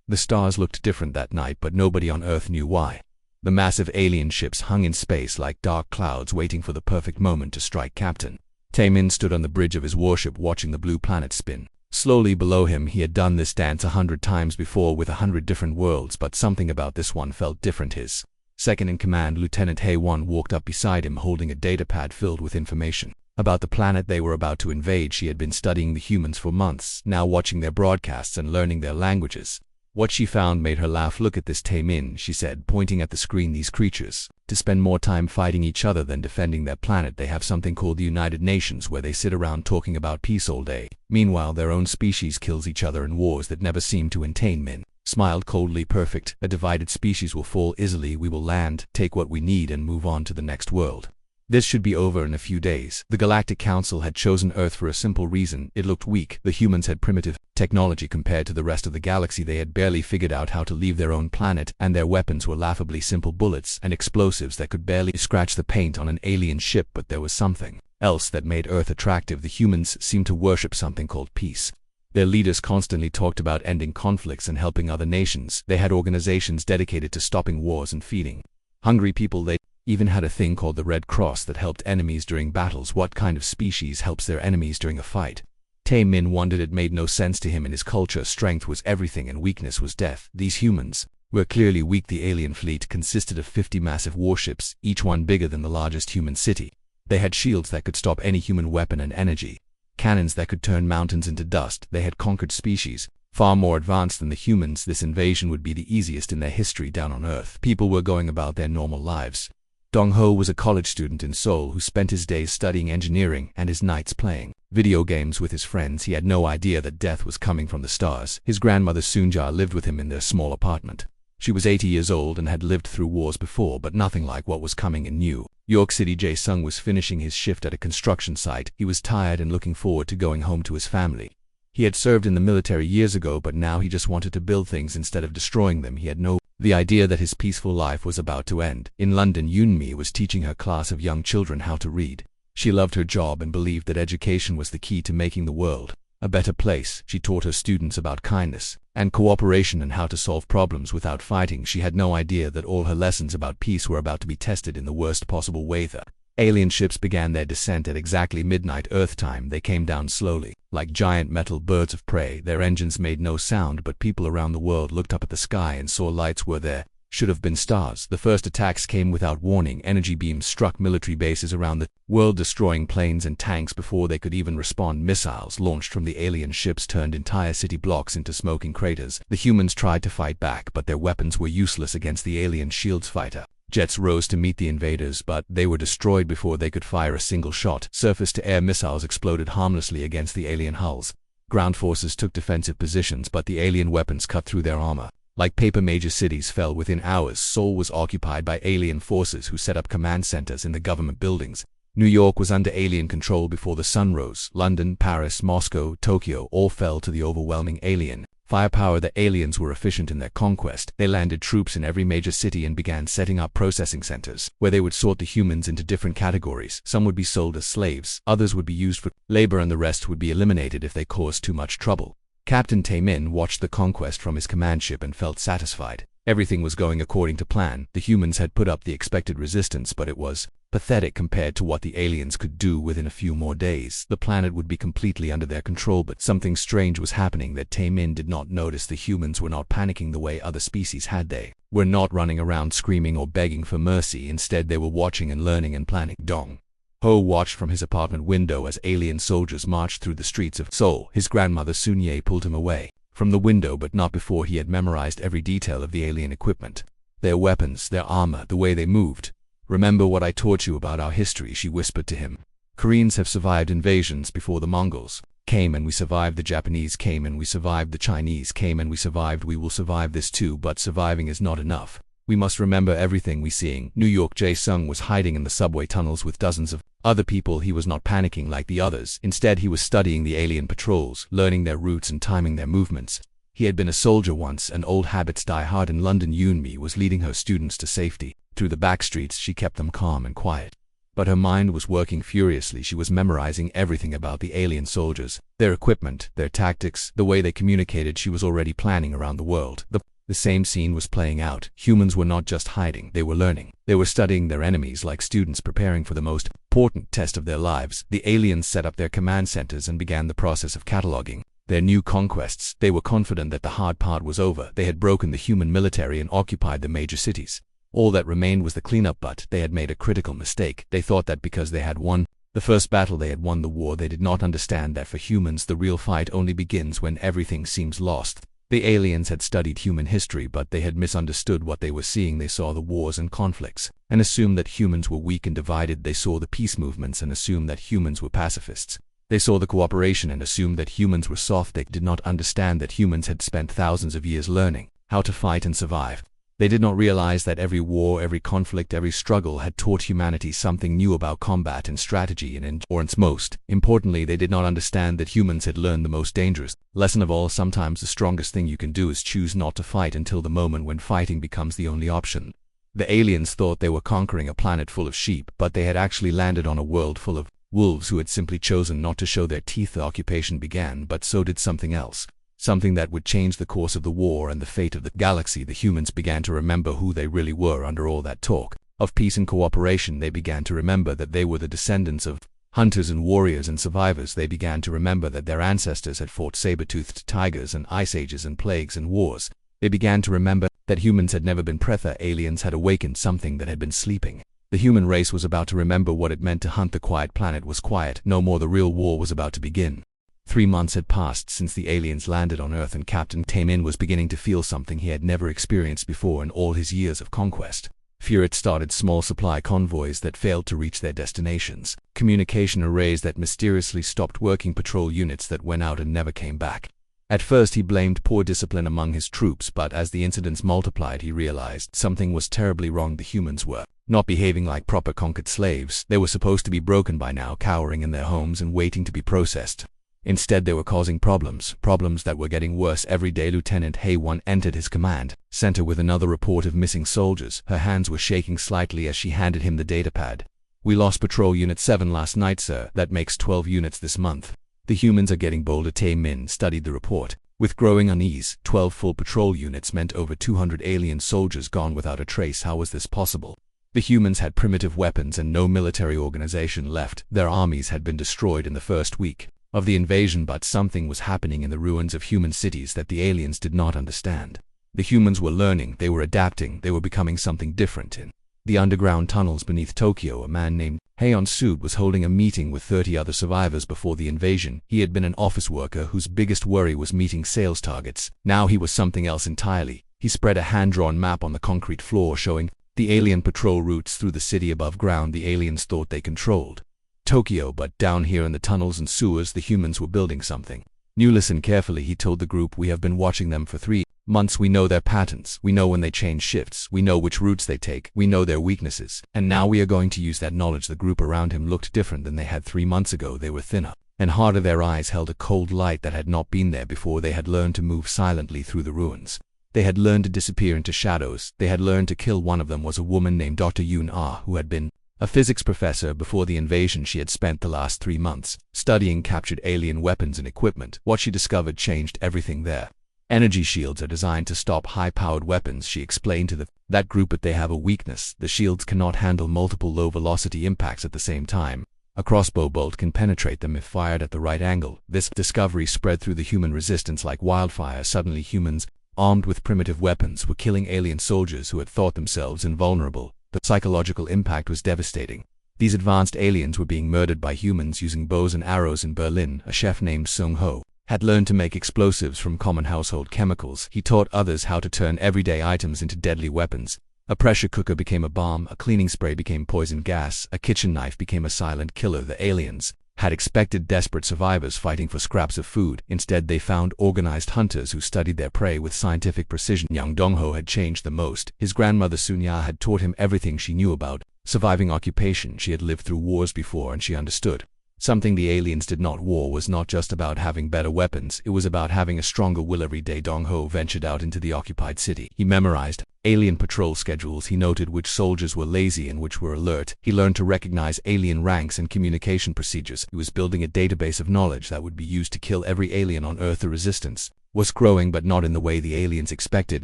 The stars looked different that night, but nobody on Earth knew why. The massive alien ships hung in space like dark clouds waiting for the perfect moment to strike. Captain Taemin stood on the bridge of his warship watching the blue planet spin. Slowly below him, he had done this dance 100 times before with 100 different worlds, but something about this one felt different. His second-in-command, Lieutenant Hae-won, walked up beside him holding a datapad filled with information about the planet they were about to invade. She had been studying the humans for months, now watching their broadcasts and learning their languages. What she found made her laugh. "Look at this, Taemin," she said, pointing at the screen. "These creatures to spend more time fighting each other than defending their planet. They have something called the United Nations where they sit around talking about peace all day. Meanwhile, their own species kills each other in wars that never seem to end." Taemin smiled coldly. "Perfect. A divided species will fall easily. We will land, take what we need, and move on to the next world. This should be over in a few days." The Galactic Council had chosen Earth for a simple reason. It looked weak. The humans had primitive technology compared to the rest of the galaxy. They had barely figured out how to leave their own planet, and their weapons were laughably simple bullets and explosives that could barely scratch the paint on an alien ship. But there was something else that made Earth attractive. The humans seemed to worship something called peace. Their leaders constantly talked about ending conflicts and helping other nations. They had organizations dedicated to stopping wars and feeding hungry people. They even had a thing called the Red Cross that helped enemies during battles. What kind of species helps their enemies during a fight? Taemin wondered. It made no sense to him. In his culture, strength was everything and weakness was death. These humans were clearly weak. The alien fleet consisted of 50 massive warships, each one bigger than the largest human city. They had shields that could stop any human weapon and energy, cannons that could turn mountains into dust. They had conquered species far more advanced than the humans. This invasion would be the easiest in their history. Down on Earth, people were going about their normal lives. Dong-ho was a college student in Seoul who spent his days studying engineering and his nights playing video games with his friends. He had no idea that death was coming from the stars. His grandmother Soonja lived with him in their small apartment. She was 80 years old and had lived through wars before, but nothing like what was coming in New York City. Jae-sung was finishing his shift at a construction site. He was tired and looking forward to going home to his family. He had served in the military years ago, but now he just wanted to build things instead of destroying them. He had the idea that his peaceful life was about to end. In London, Yoonmi was teaching her class of young children how to read. She loved her job and believed that education was the key to making the world a better place. She taught her students about kindness and cooperation and how to solve problems without fighting. She had no idea that all her lessons about peace were about to be tested in the worst possible way. The alien ships began their descent at exactly midnight Earth time. They came down slowly, like giant metal birds of prey. Their engines made no sound, but people around the world looked up at the sky and saw lights where there should have been stars. The first attacks came without warning. Energy beams struck military bases around the world, destroying planes and tanks before they could even respond. Missiles launched from the alien ships turned entire city blocks into smoking craters. The humans tried to fight back, but their weapons were useless against the alien shields. Fighter jets rose to meet the invaders, but they were destroyed before they could fire a single shot. Surface-to-air missiles exploded harmlessly against the alien hulls. Ground forces took defensive positions, but the alien weapons cut through their armor like paper. Major cities fell within hours. Seoul was occupied by alien forces who set up command centers in the government buildings. New York was under alien control before the sun rose. London, Paris, Moscow, Tokyo all fell to the overwhelming alien firepower. The aliens were efficient in their conquest. They landed troops in every major city and began setting up processing centers where they would sort the humans into different categories. Some would be sold as slaves, others would be used for labor, and the rest would be eliminated if they caused too much trouble. Captain Taemin watched the conquest from his command ship and felt satisfied. Everything was going according to plan. The humans had put up the expected resistance, but it was pathetic compared to what the aliens could do within a few more days. The planet would be completely under their control, but something strange was happening that Taemin did not notice. The humans were not panicking the way other species had. They were not running around screaming or begging for mercy. Instead, they were watching and learning and planning. Dong-ho watched from his apartment window as alien soldiers marched through the streets of Seoul. His grandmother Soon-ye pulled him away from the window, but not before he had memorized every detail of the alien equipment. Their weapons, their armor, the way they moved. "Remember what I taught you about our history," she whispered to him. "Koreans have survived invasions before. The Mongols came and we survived. The Japanese came and we survived. The Chinese came and we survived. We will survive this too, but surviving is not enough. We must remember everything we seeing." New York. Jae-sung was hiding in the subway tunnels with dozens of other people. He was not panicking like the others. Instead, he was studying the alien patrols, learning their routes and timing their movements. He had been a soldier once, and old habits die hard. In London, Yoonmi was leading her students to safety. Through the back streets, she kept them calm and quiet. But her mind was working furiously. She was memorizing everything about the alien soldiers, their equipment, their tactics, the way they communicated. She was already planning around the world. The same scene was playing out. Humans were not just hiding, they were learning. They were studying their enemies like students preparing for the most important test of their lives. The aliens set up their command centers and began the process of cataloging their new conquests. They were confident that the hard part was over. They had broken the human military and occupied the major cities. All that remained was the cleanup, but they had made a critical mistake. They thought that because they had won the first battle, they had won the war. They did not understand that for humans, the real fight only begins when everything seems lost. The aliens had studied human history, but they had misunderstood what they were seeing. They saw the wars and conflicts and assumed that humans were weak and divided. They saw the peace movements and assumed that humans were pacifists. They saw the cooperation and assumed that humans were soft. They did not understand that humans had spent thousands of years learning how to fight and survive. They did not realize that every war, every conflict, every struggle had taught humanity something new about combat and strategy and endurance. Most importantly, they did not understand that humans had learned the most dangerous lesson of all. Sometimes the strongest thing you can do is choose not to fight until the moment when fighting becomes the only option. The aliens thought they were conquering a planet full of sheep, but they had actually landed on a world full of wolves who had simply chosen not to show their teeth. The occupation began, but so did something else. Something that would change the course of the war and the fate of the galaxy. The humans began to remember who they really were under all that talk of peace and cooperation. They began to remember that they were the descendants of hunters and warriors and survivors. They began to remember that their ancestors had fought saber-toothed tigers and ice ages and plagues and wars. They began to remember that humans had never been predator. Aliens had awakened something that had been sleeping. The human race was about to remember what it meant to hunt. The quiet planet was quiet. No more. The real war was about to begin. 3 months had passed since the aliens landed on Earth, and Captain Taemin was beginning to feel something he had never experienced before in all his years of conquest. Fear had started. Small supply convoys that failed to reach their destinations. Communication arrays that mysteriously stopped working. Patrol units that went out and never came back. At first he blamed poor discipline among his troops, but as the incidents multiplied he realized something was terribly wrong. The humans were not behaving like proper conquered slaves. They were supposed to be broken by now, cowering in their homes and waiting to be processed. Instead, they were causing problems that were getting worse every day. Lieutenant Hae-won entered his command center with another report of missing soldiers. Her hands were shaking slightly as she handed him the datapad. "We lost Patrol Unit 7 last night, sir. That makes 12 units this month. The humans are getting bolder." Tae-min studied the report with growing unease. 12 full patrol units meant over 200 alien soldiers gone without a trace. How was this possible? The humans had primitive weapons and no military organization left. Their armies had been destroyed in the first week of the invasion, but something was happening in the ruins of human cities that the aliens did not understand. The humans were learning, they were adapting, they were becoming something different. In the underground tunnels beneath Tokyo, a man named Haeon-sud was holding a meeting with 30 other survivors before the invasion. He had been an office worker whose biggest worry was meeting sales targets. Now he was something else entirely. He spread a hand-drawn map on the concrete floor showing the alien patrol routes through the city above ground. The aliens thought they controlled Tokyo, but down here in the tunnels and sewers the humans were building something new. "Listen carefully," he told the group. "We have been watching them for 3 months. We know their patterns. We know when they change shifts. We know which routes they take. We know their weaknesses. And now we are going to use that knowledge." The group around him looked different than they had 3 months ago. They were thinner and harder. Their eyes held a cold light that had not been there before. They had learned to move silently through the ruins. They had learned to disappear into shadows. They had learned to kill. One of them was a woman named Dr. Yoon-ah, who had been a physics professor before the invasion. She had spent the last 3 months studying captured alien weapons and equipment. What she discovered changed everything there. "Energy shields are designed to stop high-powered weapons," she explained to that group, "but they have a weakness. The shields cannot handle multiple low-velocity impacts at the same time. A crossbow bolt can penetrate them if fired at the right angle." This discovery spread through the human resistance like wildfire. Suddenly humans, armed with primitive weapons, were killing alien soldiers who had thought themselves invulnerable. The psychological impact was devastating. These advanced aliens were being murdered by humans using bows and arrows. In Berlin, a chef named Sung-ho had learned to make explosives from common household chemicals. He taught others how to turn everyday items into deadly weapons. A pressure cooker became a bomb, a cleaning spray became poison gas, a kitchen knife became a silent killer. The aliens had expected desperate survivors fighting for scraps of food. Instead, they found organized hunters who studied their prey with scientific precision. Yang Dong-ho had changed the most. His grandmother Sun-ya had taught him everything she knew about surviving occupation. She had lived through wars before and she understood Something the aliens did not war was not just about having better weapons, it was about having a stronger will. Every day Dong-ho ventured out into the occupied city. He memorized alien patrol schedules, he noted which soldiers were lazy and which were alert. He learned to recognize alien ranks and communication procedures. He was building a database of knowledge that would be used to kill every alien on Earth. The resistance was growing, but not in the way the aliens expected.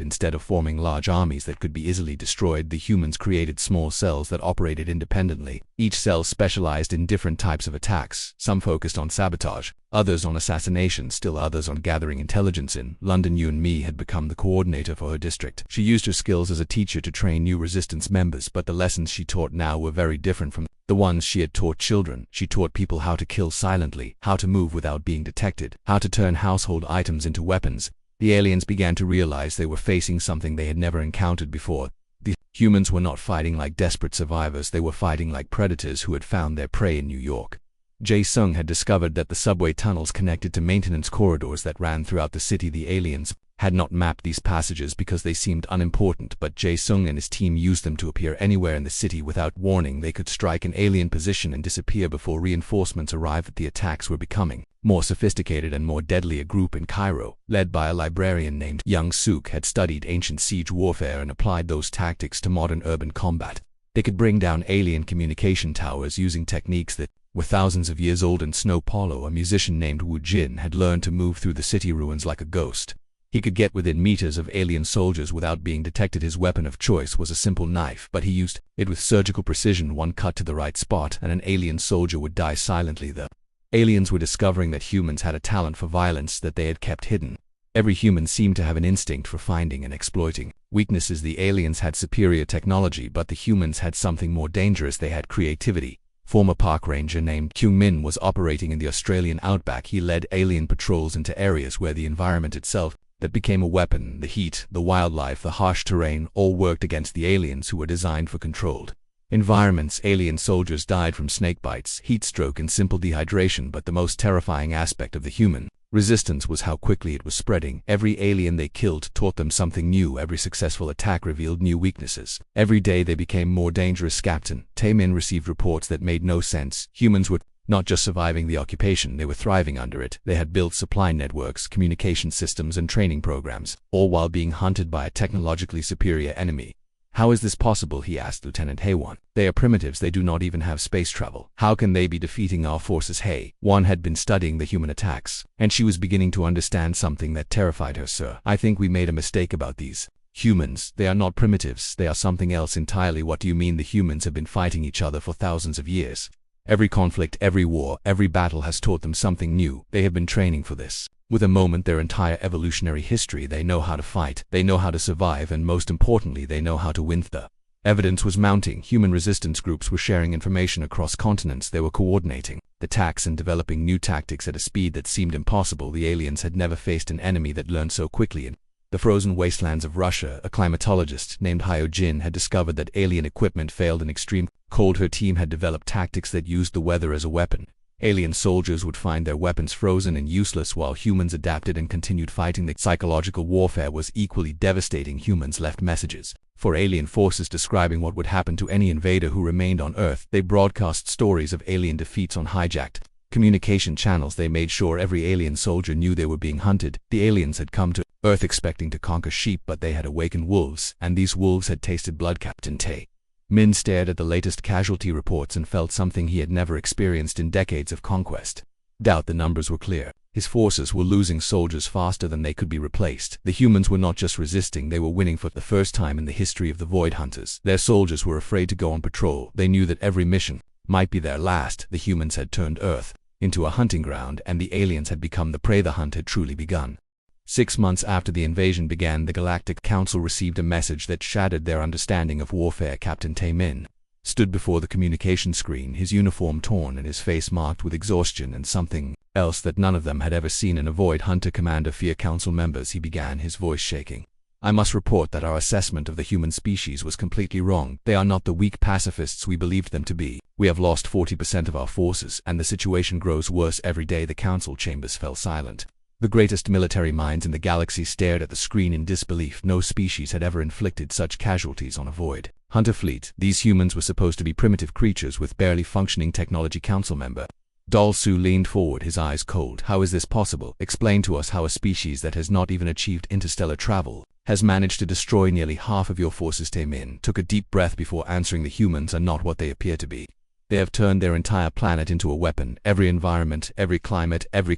Instead of forming large armies that could be easily destroyed, the humans created small cells that operated independently. Each cell specialized in different types of attacks, some focused on sabotage, others on assassination, still others on gathering intelligence. In London, Yun Mi had become the coordinator for her district. She used her skills as a teacher to train new resistance members, but the lessons she taught now were very different from the ones she had taught children. She taught people how to kill silently, how to move without being detected, how to turn household items into weapons. The aliens began to realize they were facing something they had never encountered before. The humans were not fighting like desperate survivors, they were fighting like predators who had found their prey in New York. Jae-sung had discovered that the subway tunnels connected to maintenance corridors that ran throughout the city. The aliens had not mapped these passages because they seemed unimportant, but Jae-sung and his team used them to appear anywhere in the city without warning. They could strike an alien position and disappear before reinforcements arrived. The attacks were becoming more sophisticated and more deadly. A group in Cairo, led by a librarian named Young Suk, had studied ancient siege warfare and applied those tactics to modern urban combat. They could bring down alien communication towers using techniques that were thousands of years old. In Snow Paulo, a musician named Wu Jin had learned to move through the city ruins like a ghost. He could get within meters of alien soldiers without being detected. His weapon of choice was a simple knife, but he used it with surgical precision. One cut to the right spot, and an alien soldier would die silently. The aliens were discovering that humans had a talent for violence that they had kept hidden. Every human seemed to have an instinct for finding and exploiting weaknesses. The aliens had superior technology, but the humans had something more dangerous. They had creativity. Former park ranger named Kyung Min was operating in the Australian outback. He led alien patrols into areas where the environment itself that became a weapon. The heat, the wildlife, the harsh terrain all worked against the aliens who were designed for controlled environments. Alien soldiers died from snake bites, heat stroke, and simple dehydration, but the most terrifying aspect of the human resistance was how quickly it was spreading. Every alien they killed taught them something new. Every successful attack revealed new weaknesses. Every day they became more dangerous. Captain Taemin received reports that made no sense. Humans were not just surviving the occupation, they were thriving under it. They had built supply networks, communication systems, and training programs, all while being hunted by a technologically superior enemy. How is this possible? He asked Lieutenant Haewon. They are primitives, they do not even have space travel. How can they be defeating our forces? Haewon had been studying the human attacks, and she was beginning to understand something that terrified her. Sir, I think we made a mistake about these humans. They are not primitives, they are something else entirely. What do you mean? The humans have been fighting each other for thousands of years. Every conflict, every war, every battle has taught them something new. They have been training for this. With a moment, their entire evolutionary history, they know how to fight, they know how to survive, and most importantly, they know how to win. The evidence was mounting. Human resistance groups were sharing information across continents. They were coordinating attacks and developing new tactics at a speed that seemed impossible. The aliens had never faced an enemy that learned so quickly. In the frozen wastelands of Russia, a climatologist named Hyo Jin had discovered that alien equipment failed in extreme cold. Her team had developed tactics that used the weather as a weapon. Alien soldiers would find their weapons frozen and useless while humans adapted and continued fighting. The psychological warfare was equally devastating. Humans left messages for alien forces describing what would happen to any invader who remained on Earth. They broadcast stories of alien defeats on hijacked communication channels. They made sure every alien soldier knew they were being hunted. The aliens had come to Earth expecting to conquer sheep, but they had awakened wolves, and these wolves had tasted blood. Captain Taemin stared at the latest casualty reports and felt something he had never experienced in decades of conquest. Doubt. The numbers were clear. His forces were losing soldiers faster than they could be replaced. The humans were not just resisting, they were winning for the first time in the history of the Void Hunters. Their soldiers were afraid to go on patrol. They knew that every mission might be their last. The humans had turned Earth into a hunting ground, and the aliens had become the prey. The hunt had truly begun. 6 months after the invasion began, the Galactic Council received a message that shattered their understanding of warfare. Captain Taemin stood before the communication screen, his uniform torn and his face marked with exhaustion and something else that none of them had ever seen in a Void Hunter commander. Fear Council members, he began, his voice shaking. I must report that our assessment of the human species was completely wrong. They are not the weak pacifists we believed them to be. We have lost 40% of our forces, and the situation grows worse every day. The council chambers fell silent. The greatest military minds in the galaxy stared at the screen in disbelief. No species had ever inflicted such casualties on a Void Hunter fleet. These humans were supposed to be primitive creatures with barely functioning technology. Council member Dalsu leaned forward, his eyes cold. How is this possible? Explain to us how a species that has not even achieved interstellar travel has managed to destroy nearly half of your forces. Taemin took a deep breath before answering. The humans are not what they appear to be. They have turned their entire planet into a weapon. Every environment, every climate, every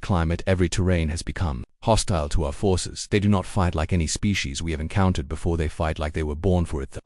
terrain has become hostile to our forces. They do not fight like any species we have encountered before. They fight like they were born for it. The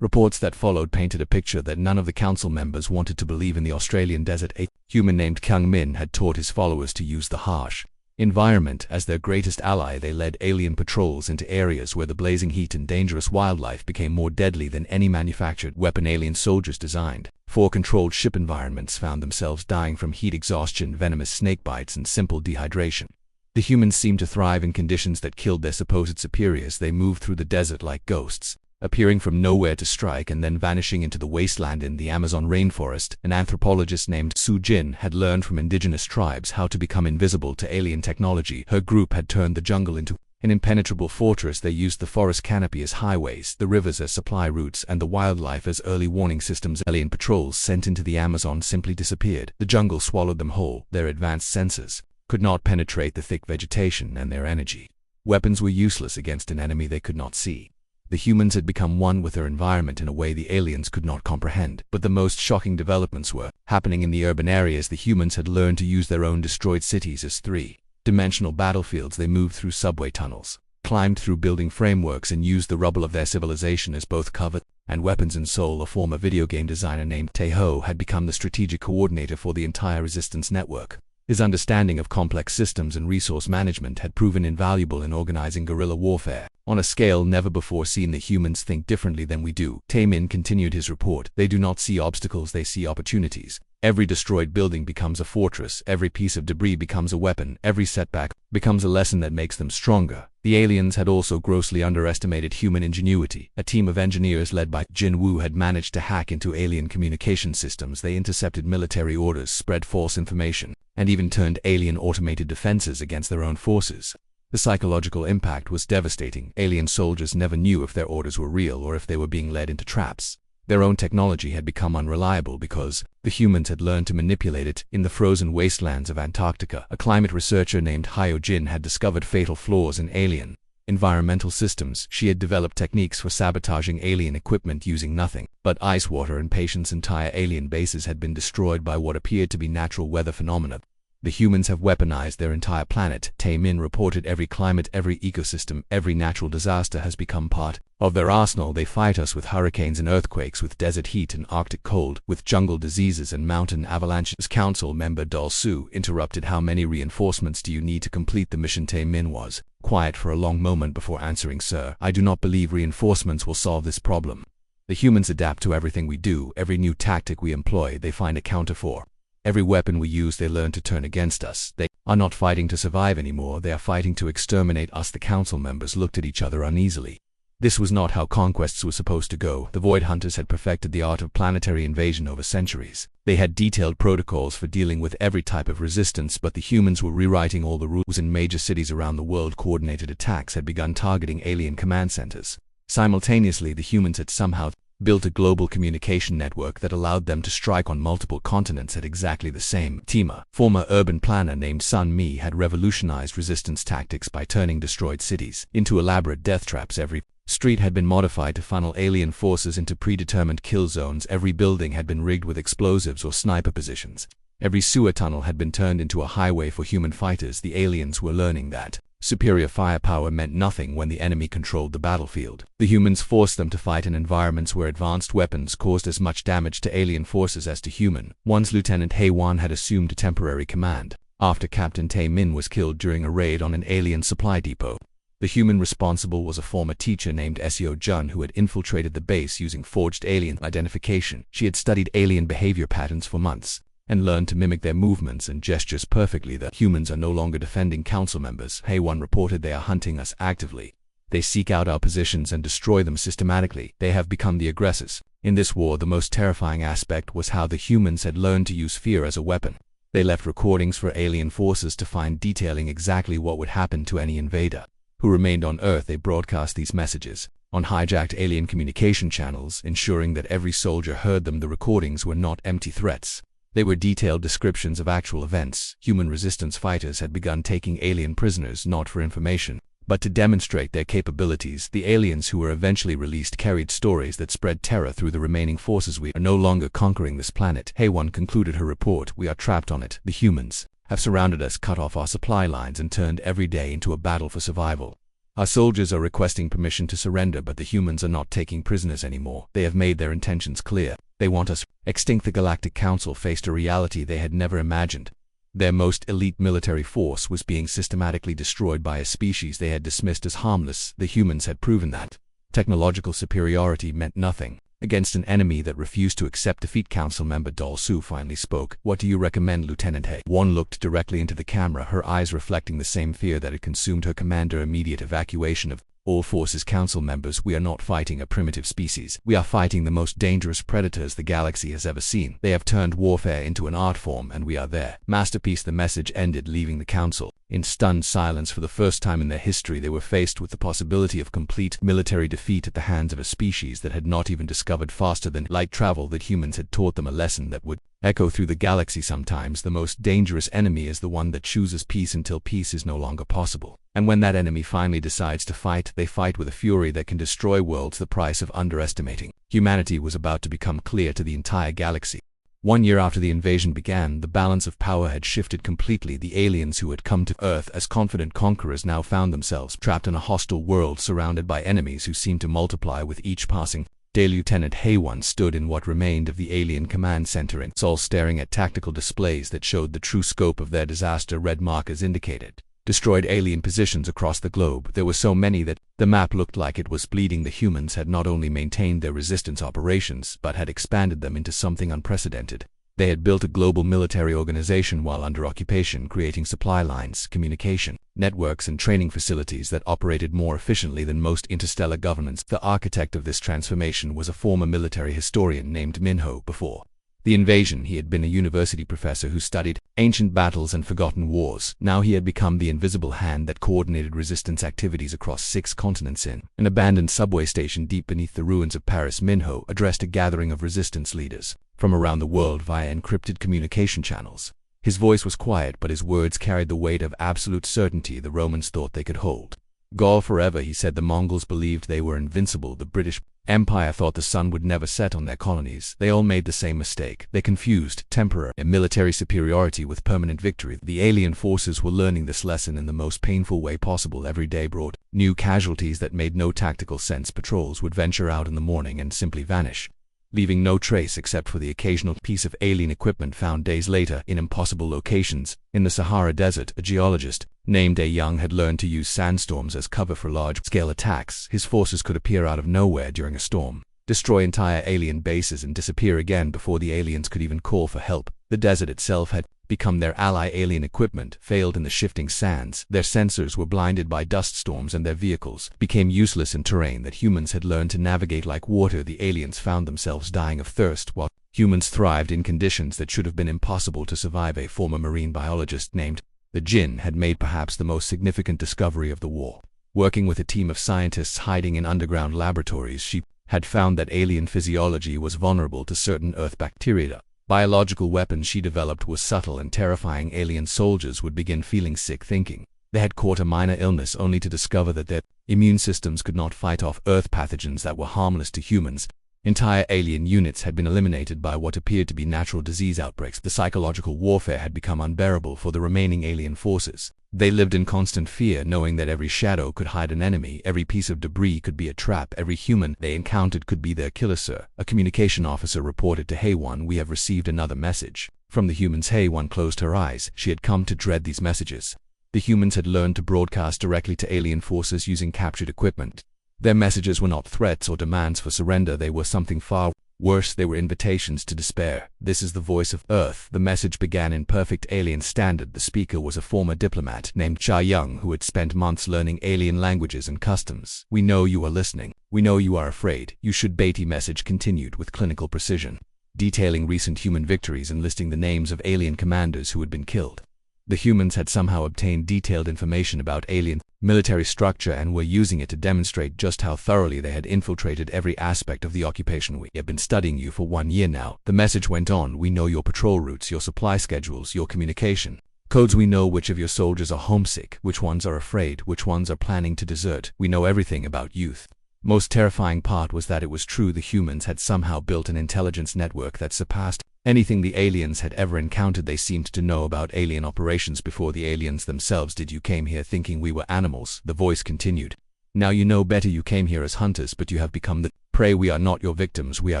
reports that followed painted a picture that none of the council members wanted to believe. In the Australian desert, a human named Kyung Min had taught his followers to use the harsh environment as their greatest ally. They led alien patrols into areas where the blazing heat and dangerous wildlife became more deadly than any manufactured weapon alien soldiers designed. 4 controlled ship environments found themselves dying from heat exhaustion, venomous snake bites, and simple dehydration. The humans seemed to thrive in conditions that killed their supposed superiors. They moved through the desert like ghosts, appearing from nowhere to strike and then vanishing into the wasteland in the Amazon rainforest. An anthropologist named Su Jin had learned from indigenous tribes how to become invisible to alien technology. Her group had turned the jungle into an impenetrable fortress. They used the forest canopy as highways, the rivers as supply routes, and the wildlife as early warning systems. Alien patrols sent into the Amazon simply disappeared. The jungle swallowed them whole. Their advanced sensors could not penetrate the thick vegetation, and their energy weapons were useless against an enemy they could not see. The humans had become one with their environment in a way the aliens could not comprehend. But the most shocking developments were happening in the urban areas. The humans had learned to use their own destroyed cities as 3-dimensional battlefields. They moved through subway tunnels, climbed through building frameworks, and used the rubble of their civilization as both cover and weapons. In Seoul, a former video game designer named Tae-ho had become the strategic coordinator for the entire resistance network. His understanding of complex systems and resource management had proven invaluable in organizing guerrilla warfare on a scale never before seen. The humans think differently than we do. Taemin continued his report. They do not see obstacles, they see opportunities. Every destroyed building becomes a fortress, every piece of debris becomes a weapon, every setback becomes a lesson that makes them stronger. The aliens had also grossly underestimated human ingenuity. A team of engineers led by Jin Woo had managed to hack into alien communication systems. They intercepted military orders, spread false information, and even turned alien automated defenses against their own forces. The psychological impact was devastating. Alien soldiers never knew if their orders were real or if they were being led into traps. Their own technology had become unreliable because the humans had learned to manipulate it. In the frozen wastelands of Antarctica, a climate researcher named Hyo Jin had discovered fatal flaws in alien environmental systems. She had developed techniques for sabotaging alien equipment using nothing but ice water, and patients' entire alien bases had been destroyed by what appeared to be natural weather phenomena. The humans have weaponized their entire planet, Taemin reported. Every climate, every ecosystem, every natural disaster has become part of their arsenal. They fight us with hurricanes and earthquakes, with desert heat and Arctic cold, with jungle diseases and mountain avalanches. Council member Dalsu interrupted. How many reinforcements do you need to complete the mission? Taemin was quiet for a long moment before answering. Sir, I do not believe reinforcements will solve this problem. The humans adapt to everything we do. Every new tactic we employ, they find a counter for. Every weapon we use, they learn to turn against us. They are not fighting to survive anymore, they are fighting to exterminate us. The council members looked at each other uneasily. This was not how conquests were supposed to go. The Void Hunters had perfected the art of planetary invasion over centuries. They had detailed protocols for dealing with every type of resistance, but the humans were rewriting all the rules. In major cities around the world, coordinated attacks had begun targeting alien command centers. Simultaneously, the humans had somehow built a global communication network that allowed them to strike on multiple continents at exactly the same time. A former urban planner named Sun Mi had revolutionized resistance tactics by turning destroyed cities into elaborate death traps. Every street had been modified to funnel alien forces into predetermined kill zones. Every building had been rigged with explosives or sniper positions. Every sewer tunnel had been turned into a highway for human fighters. The aliens were learning that superior firepower meant nothing when the enemy controlled the battlefield. The humans forced them to fight in environments where advanced weapons caused as much damage to alien forces as to human ones. Lieutenant Hae-won had assumed a temporary command after Captain Tae-min was killed during a raid on an alien supply depot. The human responsible was a former teacher named Seo Jun, who had infiltrated the base using forged alien identification. She had studied alien behavior patterns for months and learned to mimic their movements and gestures perfectly. The humans are no longer defending council members, Hae-won reported. They are hunting us actively. They seek out our positions and destroy them systematically. They have become the aggressors. In this war, the most terrifying aspect was how the humans had learned to use fear as a weapon. They left recordings for alien forces to find, detailing exactly what would happen to any invader who remained on Earth. They broadcast these messages on hijacked alien communication channels, ensuring that every soldier heard them. The recordings were not empty threats. They were detailed descriptions of actual events. Human resistance fighters had begun taking alien prisoners not for information, but to demonstrate their capabilities. The aliens who were eventually released carried stories that spread terror through the remaining forces. We are no longer conquering this planet. HFY concluded her report. We are trapped on it. The humans have surrounded us, cut off our supply lines, and turned every day into a battle for survival. Our soldiers are requesting permission to surrender, but the humans are not taking prisoners anymore. They have made their intentions clear. They want us extinct. The Galactic Council faced a reality they had never imagined. Their most elite military force was being systematically destroyed by a species they had dismissed as harmless. The humans had proven that technological superiority meant nothing against an enemy that refused to accept defeat. Council member Dol Su finally spoke. What do you recommend, Lieutenant Hay? One looked directly into the camera, her eyes reflecting the same fear that had consumed her commander. Immediate evacuation of all forces. Council members, we are not fighting a primitive species. We are fighting the most dangerous predators the galaxy has ever seen. They have turned warfare into an art form, and we are their masterpiece. The message ended, leaving the council in stunned silence. For the first time in their history, they were faced with the possibility of complete military defeat at the hands of a species that had not even discovered faster than light travel. That humans had taught them a lesson that would echo through the galaxy. Sometimes the most dangerous enemy is the one that chooses peace until peace is no longer possible. And when that enemy finally decides to fight, they fight with a fury that can destroy worlds. The price of underestimating humanity was about to become clear to the entire galaxy. 1 year after the invasion began, the balance of power had shifted completely. The aliens who had come to Earth as confident conquerors now found themselves trapped in a hostile world, surrounded by enemies who seemed to multiply with each passing day. Lieutenant HFY stood in what remained of the alien command center in Seoul, staring at tactical displays that showed the true scope of their disaster. Red markers indicated destroyed alien positions across the globe. There were so many that the map looked like it was bleeding. The humans had not only maintained their resistance operations, but had expanded them into something unprecedented. They had built a global military organization while under occupation, creating supply lines, communication networks, and training facilities that operated more efficiently than most interstellar governments. The architect of this transformation was a former military historian named Minho. Before the invasion, he had been a university professor who studied ancient battles and forgotten wars. Now he had become the invisible hand that coordinated resistance activities across 6 continents. In an abandoned subway station deep beneath the ruins of Paris, Minho addressed a gathering of resistance leaders from around the world via encrypted communication channels. His voice was quiet, but his words carried the weight of absolute certainty the Romans thought they could hold. Gaul forever, he said. The Mongols believed they were invincible. The British Empire thought the sun would never set on their colonies. They all made the same mistake. They confused temporary military superiority with permanent victory. The alien forces were learning this lesson in the most painful way possible. Every day brought new casualties that made no tactical sense. Patrols would venture out in the morning and simply vanish, leaving no trace except for the occasional piece of alien equipment found days later in impossible locations. In the Sahara Desert, a geologist named A. Young had learned to use sandstorms as cover for large-scale attacks. His forces could appear out of nowhere during a storm, destroy entire alien bases, and disappear again before the aliens could even call for help. The desert itself had become their ally. Alien equipment failed in the shifting sands. Their sensors were blinded by dust storms, and their vehicles became useless in terrain that humans had learned to navigate like water. The aliens found themselves dying of thirst while humans thrived in conditions that should have been impossible to survive. A former marine biologist named the Jin had made perhaps the most significant discovery of the war. Working with a team of scientists hiding in underground laboratories, she had found that alien physiology was vulnerable to certain Earth bacteria. Biological weapons she developed were subtle and terrifying. Alien soldiers would begin feeling sick, thinking they had caught a minor illness, only to discover that their immune systems could not fight off Earth pathogens that were harmless to humans. Entire alien units had been eliminated by what appeared to be natural disease outbreaks. The psychological warfare had become unbearable for the remaining alien forces. They lived in constant fear, knowing that every shadow could hide an enemy, every piece of debris could be a trap, every human they encountered could be their killer. Sir, a communication officer reported to HFY, we have received another message from the humans. HFY closed her eyes. She had come to dread these messages. The humans had learned to broadcast directly to alien forces using captured equipment. Their messages were not threats or demands for surrender. They were something far worse. They were invitations to despair. This is the voice of Earth. The message began in perfect alien standard. The speaker was a former diplomat named Cha Young who had spent months learning alien languages and customs. We know you are listening. We know you are afraid. You should. Beatty message continued with clinical precision, detailing recent human victories and listing the names of alien commanders who had been killed. The humans had somehow obtained detailed information about alien military structure and were using it to demonstrate just how thoroughly they had infiltrated every aspect of the occupation. We have been studying you for 1 year now. The message went on. We know your patrol routes, your supply schedules, your communication codes. We know which of your soldiers are homesick, which ones are afraid, which ones are planning to desert. We know everything about youth. Most terrifying part was that it was true. The humans had somehow built an intelligence network that surpassed anything the aliens had ever encountered. They seemed to know about alien operations before the aliens themselves did. You came here thinking we were animals, the voice continued. Now you know better. You came here as hunters, but you have become the prey. We are not your victims, we are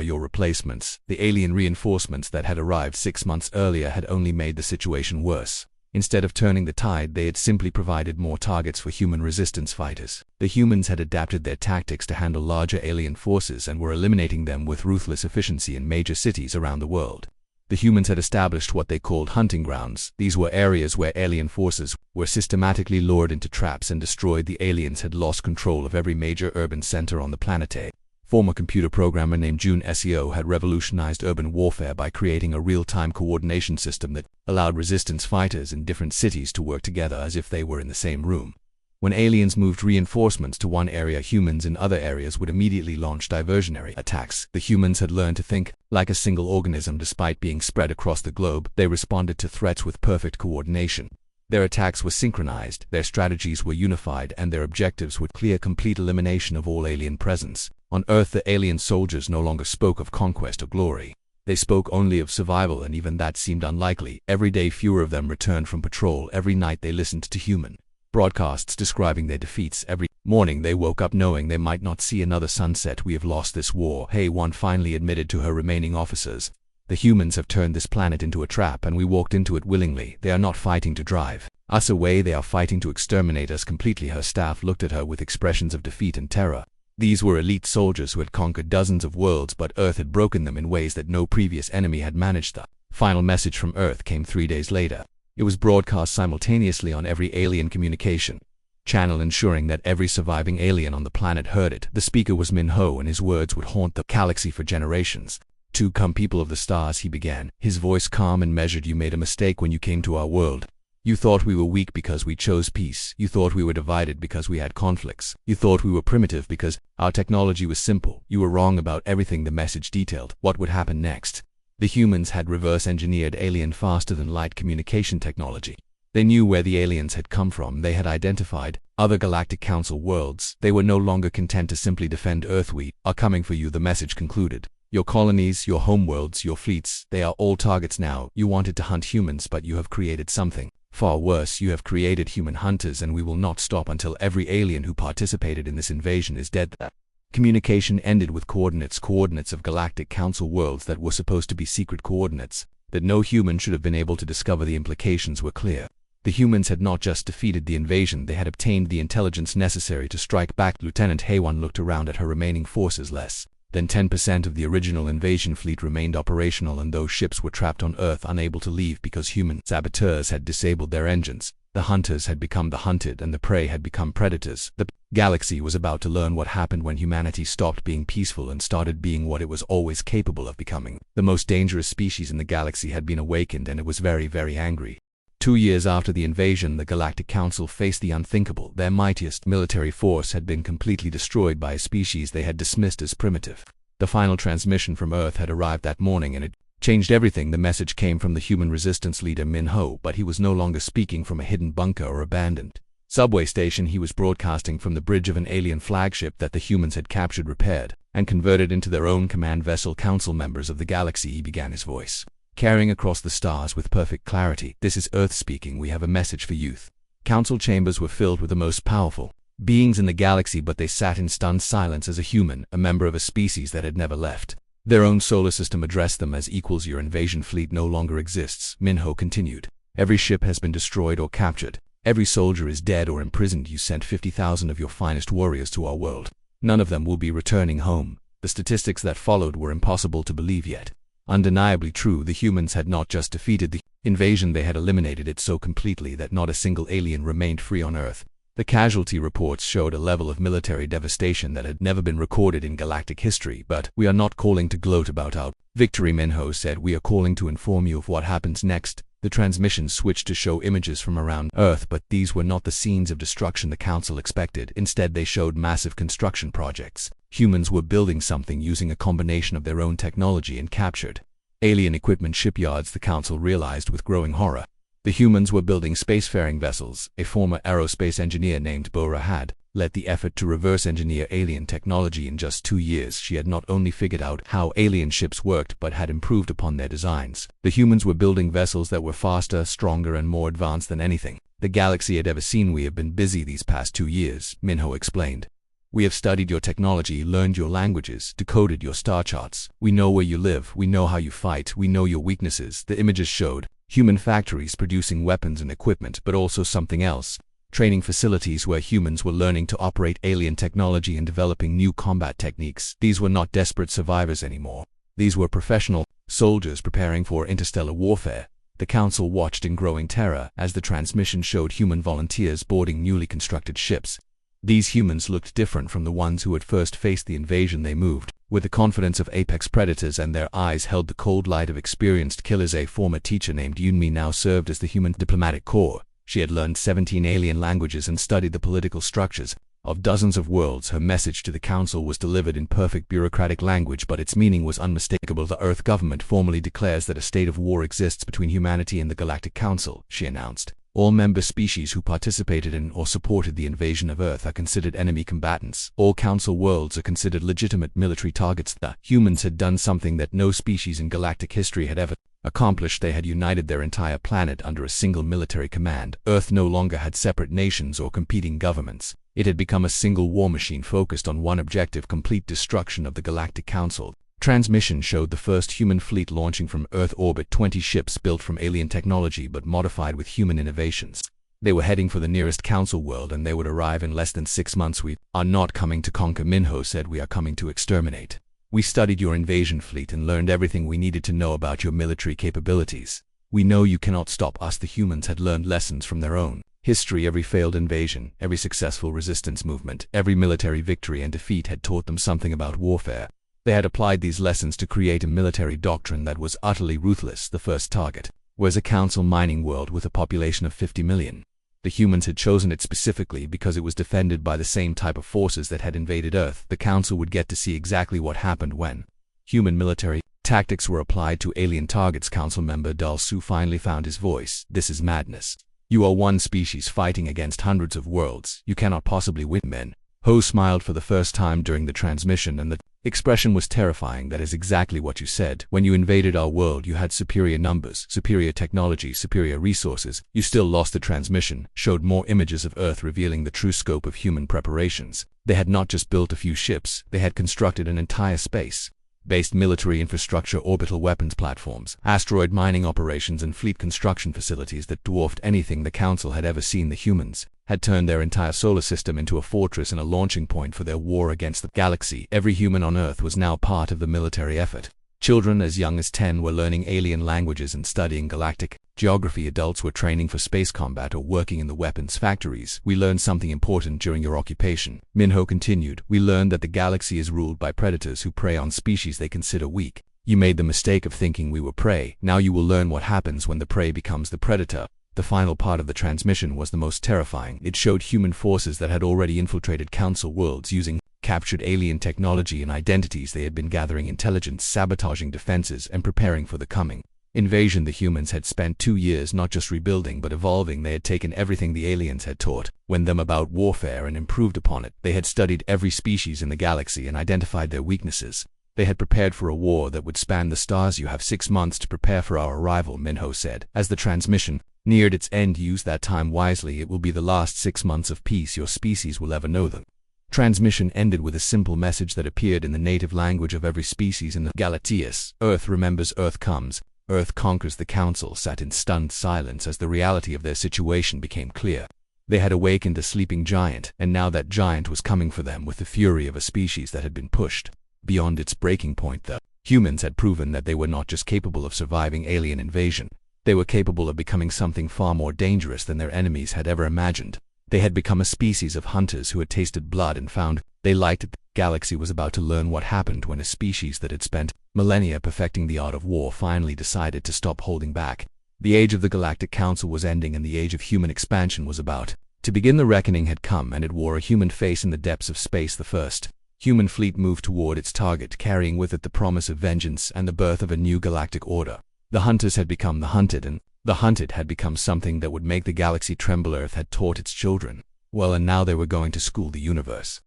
your replacements. The alien reinforcements that had arrived 6 months earlier had only made the situation worse. Instead of turning the tide, they had simply provided more targets for human resistance fighters. The humans had adapted their tactics to handle larger alien forces and were eliminating them with ruthless efficiency in major cities around the world. The humans had established what they called hunting grounds. These were areas where alien forces were systematically lured into traps and destroyed. The aliens had lost control of every major urban center on the planet. A former computer programmer named June SEO had revolutionized urban warfare by creating a real-time coordination system that allowed resistance fighters in different cities to work together as if they were in the same room. When aliens moved reinforcements to one area, humans in other areas would immediately launch diversionary attacks. The humans had learned to think like a single organism. Despite being spread across the globe, they responded to threats with perfect coordination. Their attacks were synchronized, their strategies were unified, and their objectives were clear: complete elimination of all alien presence. On Earth, the alien soldiers no longer spoke of conquest or glory. They spoke only of survival, and even that seemed unlikely. Every day fewer of them returned from patrol. Every night they listened to human broadcasts describing their defeats. Every morning they woke up knowing they might not see another sunset. We have lost this war, Hey One finally admitted to her remaining officers. The humans have turned this planet into a trap, and we walked into it willingly. They are not fighting to drive us away, they are fighting to exterminate us completely. Her staff looked at her with expressions of defeat and terror. These were elite soldiers who had conquered dozens of worlds, but Earth had broken them in ways that no previous enemy had managed. The final message from Earth came 3 days later. It was broadcast simultaneously on every alien communication channel, ensuring that every surviving alien on the planet heard it. The speaker was Min Ho, and his words would haunt the galaxy for generations. "To come people of the stars," he began, his voice calm and measured. "You made a mistake when you came to our world. You thought we were weak because we chose peace. You thought we were divided because we had conflicts. You thought we were primitive because our technology was simple. You were wrong about everything." The message detailed what would happen next. The humans had reverse-engineered alien faster-than-light communication technology. They knew where the aliens had come from. They had identified other Galactic Council worlds. They were no longer content to simply defend Earth. "We are coming for you," the message concluded. "Your colonies, your homeworlds, your fleets, they are all targets now. You wanted to hunt humans, but you have created something far worse. You have created human hunters, and we will not stop until every alien who participated in this invasion is dead." The communication ended with coordinates of Galactic Council worlds that were supposed to be secret coordinates that no human should have been able to discover. The implications were clear. The humans had not just defeated the invasion, they had obtained the intelligence necessary to strike back. Lieutenant Haywan looked around at her remaining forces. Less than 10% of the original invasion fleet remained operational, and those ships were trapped on Earth, unable to leave because human saboteurs had disabled their engines. The hunters had become the hunted, and the prey had become predators. The galaxy was about to learn what happened when humanity stopped being peaceful and started being what it was always capable of becoming. The most dangerous species in the galaxy had been awakened, and it was very, very angry. 2 years after the invasion, the Galactic Council faced the unthinkable. Their mightiest military force had been completely destroyed by a species they had dismissed as primitive. The final transmission from Earth had arrived that morning, and it changed everything. The message came from the human resistance leader Min Ho, but he was no longer speaking from a hidden bunker or abandoned subway station. He was broadcasting from the bridge of an alien flagship that the humans had captured, repaired, and converted into their own command vessel. "Council members of the galaxy," he began, his voice carrying across the stars with perfect clarity. "This is Earth speaking. We have a message for youth." Council chambers were filled with the most powerful beings in the galaxy, but they sat in stunned silence as a human, a member of a species that had never left their own solar system, addressed them as equals. "Your invasion fleet no longer exists," Min Ho continued. "Every ship has been destroyed or captured. Every soldier is dead or imprisoned. You sent 50,000 of your finest warriors to our world. None of them will be returning home." The statistics that followed were impossible to believe, yet undeniably true. The humans had not just defeated the invasion, they had eliminated it so completely that not a single alien remained free on Earth. The casualty reports showed a level of military devastation that had never been recorded in galactic history. "But we are not calling to gloat about our victory," Min Ho said. "We are calling to inform you of what happens next." The transmission switched to show images from around Earth, but these were not the scenes of destruction the Council expected. Instead, they showed massive construction projects. Humans were building something using a combination of their own technology and captured alien equipment shipyards, the Council realized with growing horror. The humans were building spacefaring vessels. A former aerospace engineer named Bora had led the effort to reverse engineer alien technology. In just 2 years, she had not only figured out how alien ships worked but had improved upon their designs. The humans were building vessels that were faster, stronger, and more advanced than anything the galaxy had ever seen. We have been busy these past 2 years, Minho explained. We have studied your technology, learned your languages, decoded your star charts. We know where you live, we know how you fight, we know your weaknesses. The images showed human factories producing weapons and equipment, but also something else. Training facilities where humans were learning to operate alien technology and developing new combat techniques. These were not desperate survivors anymore. These were professional soldiers preparing for interstellar warfare. The Council watched in growing terror as the transmission showed human volunteers boarding newly constructed ships. These humans looked different from the ones who had first faced the invasion. They moved with the confidence of apex predators, and their eyes held the cold light of experienced killers. A former teacher named Yunmi now served as the human diplomatic corps. She had learned 17 alien languages and studied the political structures of dozens of worlds. Her message to the Council was delivered in perfect bureaucratic language, but its meaning was unmistakable. The Earth government formally declares that a state of war exists between humanity and the Galactic Council, she announced. All member species who participated in or supported the invasion of Earth are considered enemy combatants. All Council worlds are considered legitimate military targets. The humans had done something that no species in galactic history had ever accomplished. They had united their entire planet under a single military command. Earth no longer had separate nations or competing governments. It had become a single war machine focused on one objective: complete destruction of the Galactic Council. Transmission showed the first human fleet launching from Earth orbit, 20 ships built from alien technology but modified with human innovations. They were heading for the nearest Council world, and they would arrive in less than 6 months. We are not coming to conquer, Minho said. We are coming to exterminate. We studied your invasion fleet and learned everything we needed to know about your military capabilities. We know you cannot stop us. The humans had learned lessons from their own history. Every failed invasion, every successful resistance movement, every military victory and defeat had taught them something about warfare. They had applied these lessons to create a military doctrine that was utterly ruthless. The first target was a Council mining world with a population of 50 million. The humans had chosen it specifically because it was defended by the same type of forces that had invaded Earth. The Council would get to see exactly what happened when human military tactics were applied to alien targets. Council member Dal Su finally found his voice. This is madness. You are one species fighting against hundreds of worlds. You cannot possibly win, men. Ho smiled for the first time during the transmission, and the expression was terrifying. That is exactly what you said. When you invaded our world, you had superior numbers, superior technology, superior resources. You still lost. The transmission showed more images of Earth, revealing the true scope of human preparations. They had not just built a few ships, they had constructed an entire space-based military infrastructure, orbital weapons platforms, asteroid mining operations, and fleet construction facilities that dwarfed anything the Council had ever seen. The humans had turned their entire solar system into a fortress and a launching point for their war against the galaxy. Every human on Earth was now part of the military effort. Children as young as 10 were learning alien languages and studying galactic geography. Adults were training for space combat or working in the weapons factories. We learned something important during your occupation, Minho continued. We learned that the galaxy is ruled by predators who prey on species they consider weak. You made the mistake of thinking we were prey. Now you will learn what happens when the prey becomes the predator. The final part of the transmission was the most terrifying. It showed human forces that had already infiltrated Council worlds using captured alien technology and identities. They had been gathering intelligence, sabotaging defenses, and preparing for the coming invasion. The humans had spent 2 years not just rebuilding but evolving. They had taken everything the aliens had taught them about warfare and improved upon it. They had studied every species in the galaxy and identified their weaknesses. They had prepared for a war that would span the stars. You have 6 months to prepare for our arrival, Minho said. As the transmission neared its end, use that time wisely. It will be the last 6 months of peace your species will ever know. The transmission ended with a simple message that appeared in the native language of every species in the Galateus. Earth remembers, Earth comes, Earth conquers. The Council sat in stunned silence as the reality of their situation became clear. They had awakened a sleeping giant, and now that giant was coming for them with the fury of a species that had been pushed beyond its breaking point. The humans had proven that they were not just capable of surviving alien invasion. They were capable of becoming something far more dangerous than their enemies had ever imagined. They had become a species of hunters who had tasted blood and found they liked it. The galaxy was about to learn what happened when a species that had spent millennia perfecting the art of war finally decided to stop holding back. The age of the Galactic Council was ending and the age of human expansion was about to begin. The reckoning had come, and it wore a human face in the depths of space. The first human fleet moved toward its target, carrying with it the promise of vengeance and the birth of a new galactic order. The hunters had become the hunted, and the hunted had become something that would make the galaxy tremble. Earth had taught its children well, and now they were going to school the universe.